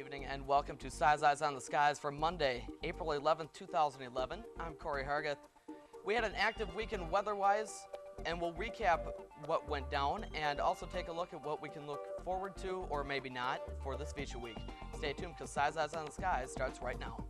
evening, and welcome to Size Eyes on the Skies for Monday, April 11th, 2011. I'm Corey Hargarth. We had an active weekend weather-wise, and we'll recap what went down and also take a look at what we can look forward to, or maybe not, for this feature week. Stay tuned because Size Eyes on the Skies starts right now.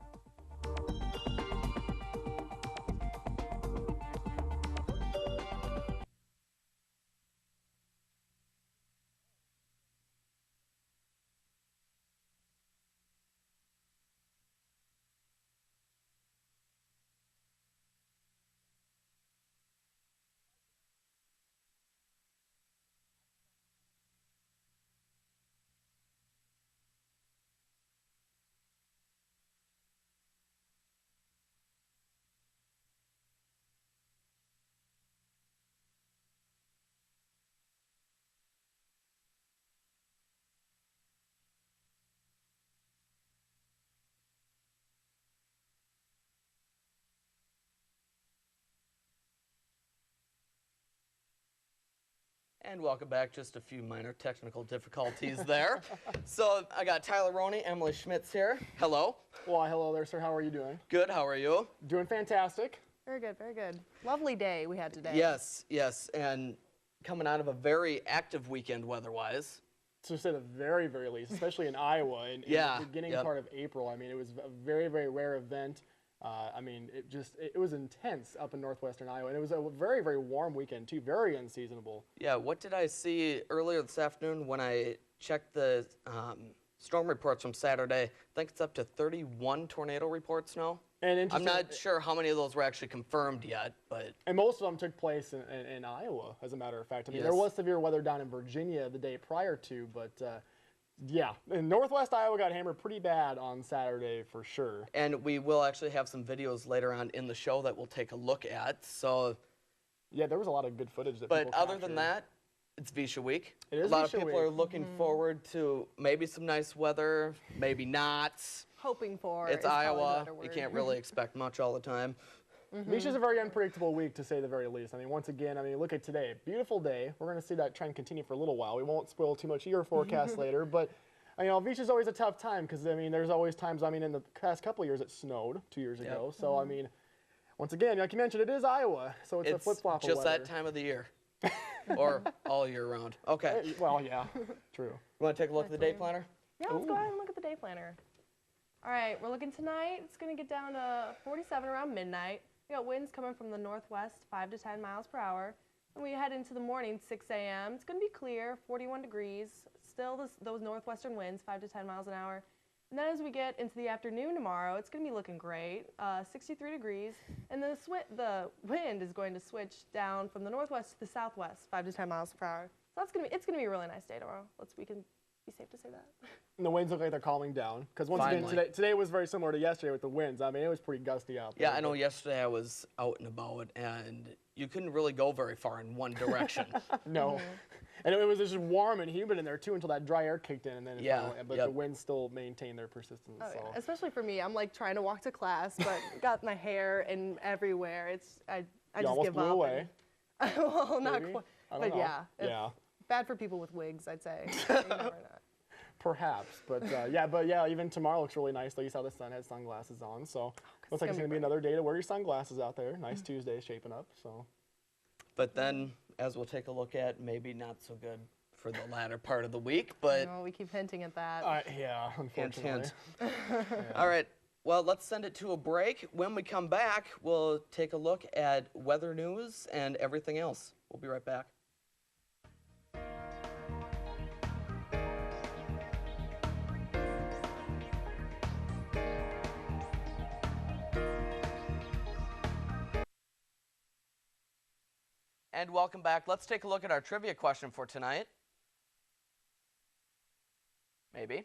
And welcome back. Just a few minor technical difficulties there. So I got Tyler Roney, Emily Schmitz here. Hello. Well, hello there, sir. How are you doing? Good. How are you? Doing fantastic. Very good, very good. Lovely day we had today. Yes, yes. And coming out of a very active weekend weather-wise. To say the very, very least, especially in Iowa in the beginning part of April. I mean, it was a very, very rare event. I mean, it was intense up in northwestern Iowa, and it was a very, very warm weekend too, very unseasonable. Yeah, what did I see earlier this afternoon when I checked the storm reports from Saturday? I think it's up to 31 tornado reports now. And I'm not sure how many of those were actually confirmed yet, but... And most of them took place in Iowa, as a matter of fact. I mean, there was severe weather down in Virginia the day prior to, but... yeah, and northwest Iowa got hammered pretty bad on Saturday for sure. And we will actually have some videos later on in the show that we'll take a look at. So, yeah, there was a lot of good footage that but people other captured. than that, it's Visha week. It is a lot Visha of people week. are looking forward to maybe some nice weather, maybe not. Hoping for. It's Iowa. You can't really expect much all the time. Visha's a very unpredictable week, to say the very least. I mean, once again, look at today. Beautiful day. We're going to see that trend continue for a little while. We won't spoil too much of your forecast later, but you know, Visha's always a tough time because, I mean, there's always times, I mean, in the past couple of years it snowed 2 years ago. So, I mean, once again, like you mentioned, it is Iowa, so it's a flip-flop of weather. Just that time of the year. Or all year round. Okay. Well, yeah, true. You want to take a look at the day planner? Yeah, let's go ahead and look at the day planner. All right, we're looking tonight. It's going to get down to 47 around midnight. We got winds coming from the northwest, 5 to 10 miles per hour. When we head into the morning, 6 a.m., it's going to be clear, 41 degrees. Still those northwestern winds, 5 to 10 miles an hour. And then as we get into the afternoon tomorrow, it's going to be looking great, 63 degrees. And the wind is going to switch down from the northwest to the southwest, 5 to 10 miles per hour. So it's going to be a really nice day tomorrow. We can be safe to say that. And the winds look like they're calming down. Because once again, today was very similar to yesterday with the winds. I mean, it was pretty gusty out there. Yeah, I know yesterday I was out and about, and you couldn't really go very far in one direction. No. And it was just warm and humid in there, too, until that dry air kicked in. And then but the winds still maintained their persistence. Oh, yeah. Especially for me. I'm, like, trying to walk to class, but got my hair and everywhere. I just give up. Away. Well, not quite. But know. yeah. Bad for people with wigs, I'd say. You never know. Perhaps, but yeah, even tomorrow looks really nice. Though you saw the sun had sunglasses on, so looks like it's gonna be another day to wear your sunglasses out there. Nice Tuesday shaping up. So, but then, as we'll take a look at, maybe not so good for the latter part of the week. But no, we keep hinting at that. Yeah, unfortunately. Hint. All right. Well, let's send it to a break. When we come back, we'll take a look at weather news and everything else. We'll be right back. And welcome back. Let's take a look at our trivia question for tonight. Maybe.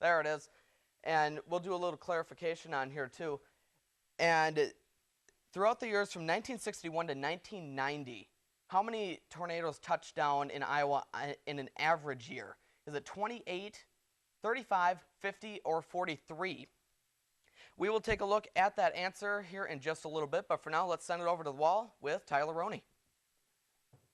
There it is. And we'll do a little clarification on here too. And throughout the years from 1961 to 1990, how many tornadoes touched down in Iowa in an average year? Is it 28, 35, 50, or 43? We will take a look at that answer here in just a little bit, but for now, let's send it over to the wall with Tyler Roney.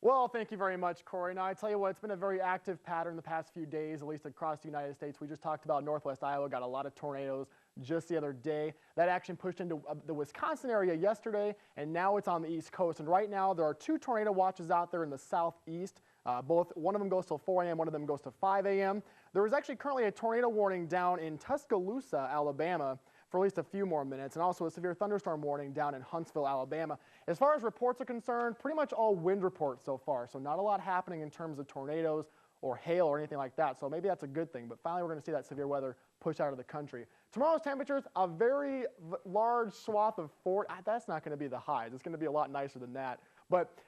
Well, thank you very much, Corey. Now, I tell you what, it's been a very active pattern the past few days, at least across the United States. We just talked about Northwest Iowa, got a lot of tornadoes just the other day. That action pushed into the Wisconsin area yesterday, and now it's on the East Coast. And right now, there are 2 tornado watches out there in the southeast. One of them goes till 4 a.m., one of them goes to 5 a.m. There is actually currently a tornado warning down in Tuscaloosa, Alabama, for at least a few more minutes, and also a severe thunderstorm warning down in Huntsville, Alabama. As far as reports are concerned, pretty much all wind reports so far, so not a lot happening in terms of tornadoes or hail or anything like that, so maybe that's a good thing, but finally we're going to see that severe weather push out of the country. Tomorrow's temperatures, a very large swath of that's not going to be the highs. It's going to be a lot nicer than that. But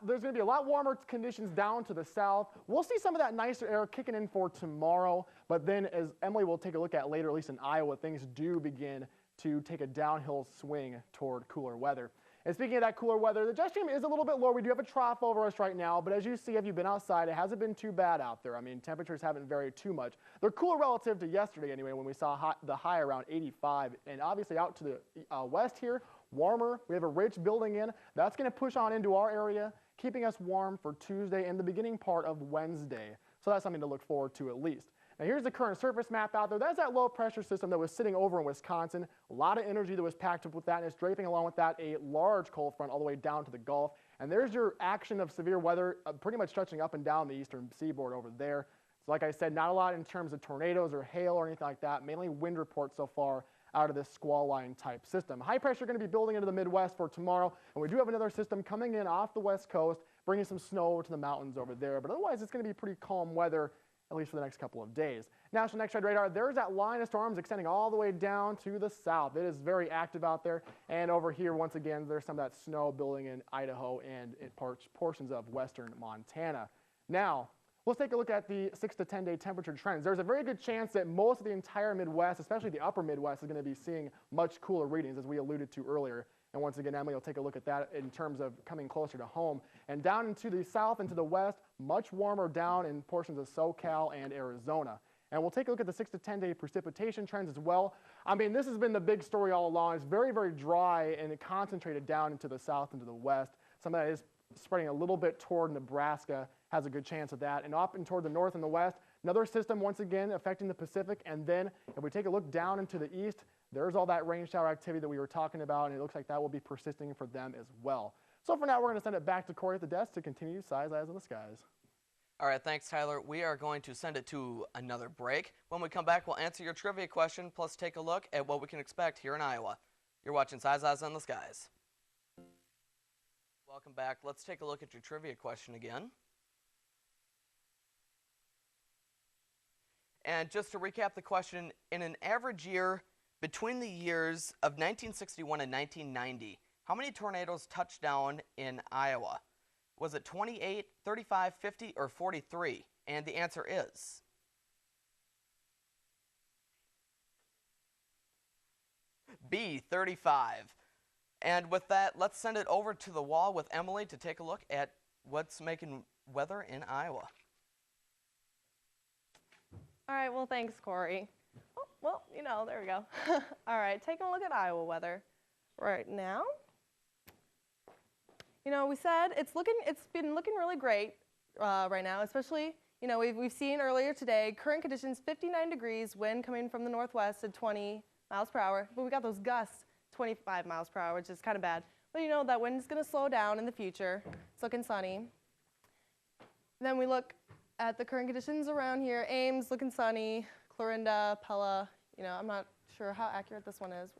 there's going to be a lot warmer conditions down to the south. We'll see some of that nicer air kicking in for tomorrow. But then, as Emily will take a look at later, at least in Iowa, things do begin to take a downhill swing toward cooler weather. And speaking of that cooler weather, the jet stream is a little bit lower. We do have a trough over us right now. But as you see, if you've been outside, it hasn't been too bad out there. I mean, temperatures haven't varied too much. They're cooler relative to yesterday anyway, when we saw the high around 85. And obviously out to the west here, warmer. We have a ridge building in. That's going to push on into our area, keeping us warm for Tuesday and the beginning part of Wednesday. So that's something to look forward to at least. Now here's the current surface map out there. That's that low pressure system that was sitting over in Wisconsin. A lot of energy that was packed up with that, and it's draping along with that a large cold front all the way down to the Gulf. And there's your action of severe weather pretty much stretching up and down the eastern seaboard over there. So like I said, not a lot in terms of tornadoes or hail or anything like that, mainly wind reports so far out of this squall line type system. High pressure going to be building into the Midwest for tomorrow, and we do have another system coming in off the West Coast, bringing some snow to the mountains over there. But otherwise, it's going to be pretty calm weather, at least for the next couple of days. National Next Ride Radar, there's that line of storms extending all the way down to the south. It is very active out there. And over here, once again, there's some of that snow building in Idaho and in portions of western Montana. Now, let's take a look at the 6 to 10 day temperature trends. There's a very good chance that most of the entire Midwest, especially the upper Midwest, is going to be seeing much cooler readings, as we alluded to earlier. And once again, Emily will take a look at that in terms of coming closer to home. And down into the south and to the west, much warmer down in portions of SoCal and Arizona. And we'll take a look at the 6 to 10 day precipitation trends as well. I mean, this has been the big story all along. It's very, very dry and concentrated down into the south and to the west. Some of that is spreading a little bit toward Nebraska, has a good chance of that. And up and toward the north and the west, another system once again affecting the Pacific. And then if we take a look down into the east, there's all that rain shower activity that we were talking about, and it looks like that will be persisting for them as well. So for now, we're going to send it back to Corey at the desk to continue Size Eyes in the Skies. All right, thanks, Tyler. We are going to send it to another break. When we come back, we'll answer your trivia question, plus take a look at what we can expect here in Iowa. You're watching Size Eyes in the Skies. Welcome back. Let's take a look at your trivia question again. And just to recap the question, in an average year between the years of 1961 and 1990, how many tornadoes touched down in Iowa? Was it 28, 35, 50, or 43? And the answer is B, 35. And with that, let's send it over to the wall with Emily to take a look at what's making weather in Iowa. All right, well, thanks, Corey. Oh, well, you know, there we go. All right, taking a look at Iowa weather right now. You know, we said it's been looking really great right now, especially, you know, we've seen earlier today, current conditions 59 degrees, wind coming from the northwest at 20 miles per hour, but we got those gusts 25 miles per hour, which is kind of bad. But you know, that wind is going to slow down in the future. It's looking sunny. Then we look at the current conditions around here. Ames looking sunny, Clarinda, Pella, you know, I'm not sure how accurate this one is.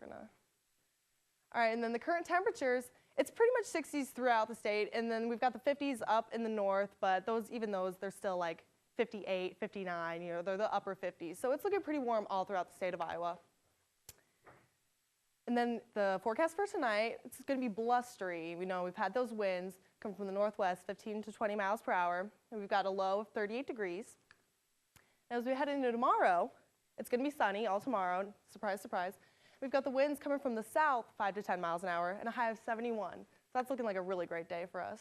All right, and then the current temperatures, it's pretty much 60s throughout the state, and then we've got the 50s up in the north, but even those, they're still like 58, 59, you know, they're the upper 50s. So it's looking pretty warm all throughout the state of Iowa. And then the forecast for tonight, it's going to be blustery. We know we've had those winds come from the northwest, 15 to 20 miles per hour, and we've got a low of 38 degrees. As we head into tomorrow, it's going to be sunny all tomorrow. Surprise, surprise. We've got the winds coming from the south, 5 to 10 miles an hour, and a high of 71. So that's looking like a really great day for us.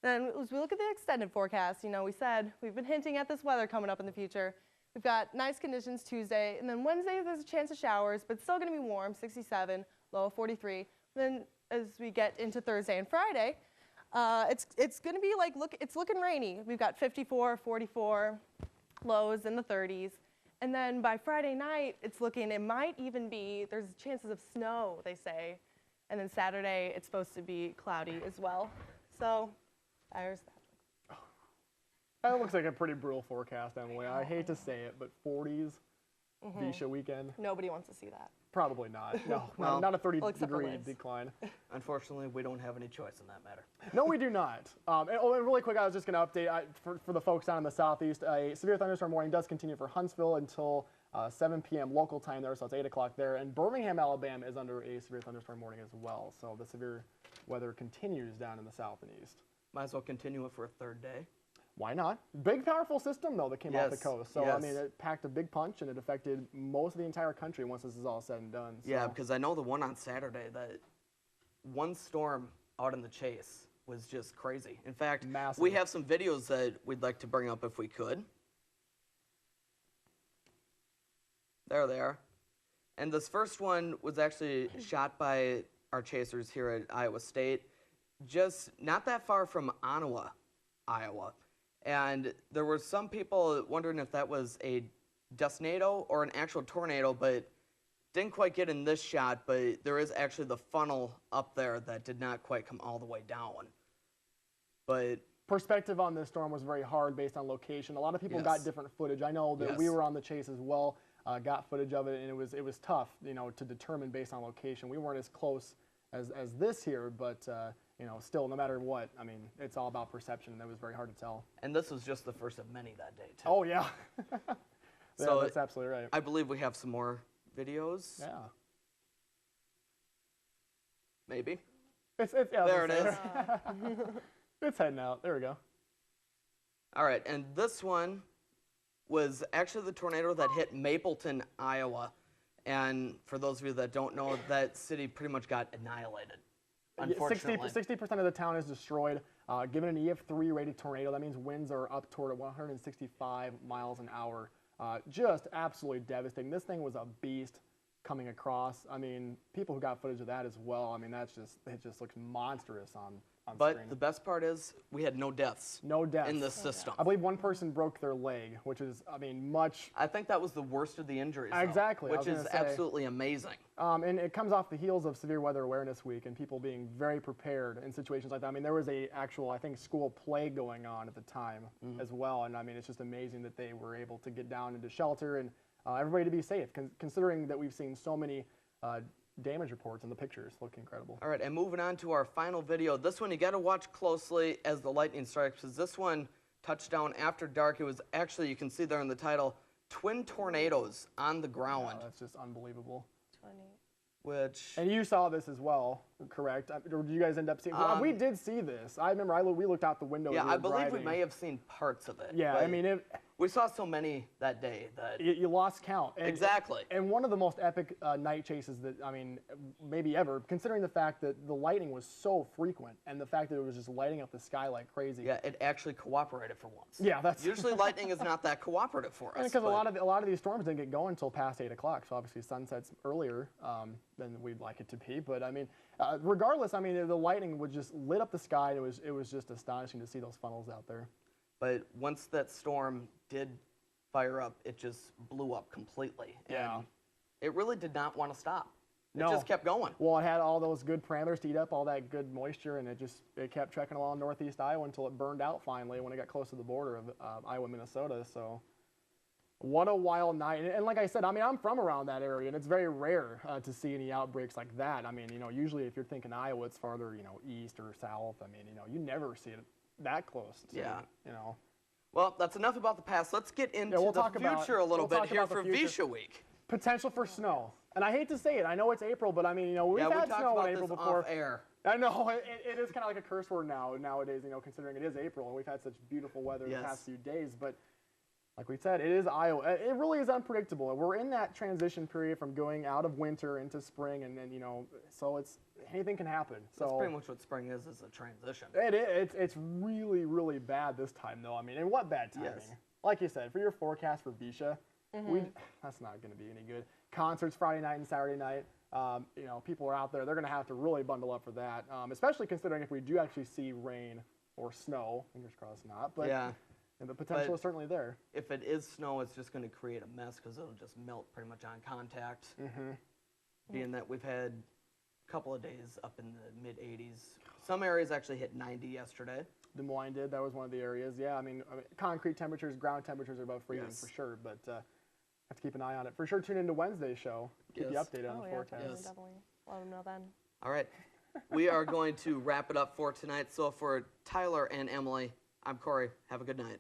Then as we look at the extended forecast, you know, we said we've been hinting at this weather coming up in the future. We've got nice conditions Tuesday, and then Wednesday there's a chance of showers, but it's still going to be warm, 67, low of 43. Then as we get into Thursday and Friday, It's going to be like, it's looking rainy. We've got 54, 44, lows in the 30s. And then by Friday night, it might even be, there's chances of snow, they say. And then Saturday, it's supposed to be cloudy as well. So there's that. That looks like a pretty brutal forecast, Emily. I hate to say it, but 40s, Visha weekend. Nobody wants to see that. Probably not. No, Well, not a 30-degree Liz. decline. Unfortunately, we don't have any choice in that matter. No, we do not. And really quick, I was just going to update for the folks down in the southeast. A severe thunderstorm warning does continue for Huntsville until 7 p.m. local time there, so it's 8 o'clock there. And Birmingham, Alabama is under a severe thunderstorm warning as well. So the severe weather continues down in the south and east. Might as well continue it for a third day. Why not? Big, powerful system, though, that came off the Yes, coast. So, I yes. mean, it packed a big punch, and it affected most of the entire country once this is all said and done. So. Yeah, because I know the one on Saturday, that one storm out in the Chase was just crazy. In fact, Massive. we have some videos that we'd like to bring up if we could. There they are. And this first one was actually shot by our chasers here at Iowa State, just not that far from Ottawa, Iowa. And there were some people wondering if that was a dusnado or an actual tornado, but didn't quite get in this shot, but there is actually the funnel up there that did not quite come all the way down. But Perspective on this storm was very hard based on location. A lot of people got Yes. different footage. I know that Yes. we were on the Chase as well, got footage of it, and it was tough, to determine based on location. We weren't as close as this here, but still, no matter what, I mean, it's all about perception, and that was very hard to tell. and this was just the first of many that day, too. Oh yeah, So that's absolutely right. I believe we have some more videos. Yeah, Maybe. yeah, There it is. It's heading out. There we go. All right, and this one was actually the tornado that hit Mapleton, Iowa. And for those of you that don't know, that city pretty much got annihilated, unfortunately. 60% of the town is destroyed. Given an EF3 rated tornado, that means winds are up toward 165 miles an hour. Just absolutely devastating. This thing was a beast coming across. I mean, people who got footage of that as well. I mean, it just looks monstrous on But screen. the best part is we had no deaths No deaths. in this system. I believe one person broke their leg, which is, I mean, much. I think that was the worst of the injuries, though, Exactly, I which was is gonna say. absolutely amazing. And it comes off the heels of Severe Weather Awareness Week and people being very prepared in situations like that. I mean, there was a actual, I think, school play going on at the time as well. And I mean, it's just amazing that they were able to get down into shelter and everybody to be safe, considering that we've seen so many damage reports and the pictures look incredible. All right, and moving on to our final video. This one you got to watch closely as the lightning strikes, because this one touched down after dark. It was actually, you can see there in the title, twin tornadoes on the ground, Wow, that's just unbelievable. 20. which And you saw this as well, correct? Or did you guys end up seeing? we did see this. I remember we looked out the window. yeah, as we I were believe we driving. may have seen parts of it. Yeah, I but mean, we saw so many that day that you lost count. And, exactly. And one of the most epic night chases that, I mean, maybe ever, considering the fact that the lightning was so frequent and the fact that it was just lighting up the sky like crazy. Yeah, it actually cooperated for once. Yeah, that's Usually lightning is not that cooperative for us. because a but- lot of these storms didn't get going until past 8 o'clock. So obviously sunsets earlier than we'd like it to be. But I mean, regardless, I mean, the lightning would just lit up the sky. And it was just astonishing to see those funnels out there. But once that storm did fire up, it just blew up completely. Yeah. And it really did not want to stop. It No. just kept going. Well, it had all those good parameters to eat up all that good moisture, and it kept trekking along northeast Iowa until it burned out finally when it got close to the border of Iowa, Minnesota. So, what a wild night! And like I said, I mean, I'm from around that area, and it's very rare to see any outbreaks like that. I mean, usually if you're thinking Iowa, it's farther, east or south. I mean, you never see it that close. To, Yeah. Well, that's enough about the past. Let's get into we'll the talk about- future a little we'll bit talk here about the for future. Visha Week. potential for snow. And I hate to say it. I know it's April, but I mean, we've Yeah, we had talked snow about in April this before. off air. I know it is kind of like a curse word nowadays, considering it is April and we've had such beautiful weather Yes. the past few days. But like we said, it is Iowa. It really is unpredictable. We're in that transition period from going out of winter into spring, and then so anything can happen. So That's pretty much what spring is a transition. it's really, really bad this time, though. I mean, and what bad timing? Yes. Like you said, for your forecast for Visha, That's not going to be any good. Concerts Friday night and Saturday night. You know, people are out there. They're going to have to really bundle up for that, especially considering if we do actually see rain or snow. Fingers crossed not. But Yeah. and the potential is certainly there. If it is snow, it's just going to create a mess because it'll just melt pretty much on contact. Being that we've had a couple of days up in the mid-80s. Some areas actually hit 90 yesterday. Des Moines did. That was one of the areas. Yeah, I mean concrete temperatures, ground temperatures are above freezing Yes. for sure. But have to keep an eye on it. For sure, tune into Wednesday's show. Keep you Yes. updated on the forecast. Definitely, definitely. Let them know then. All right. We are going to wrap it up for tonight. So for Tyler and Emily, I'm Corey. Have a good night.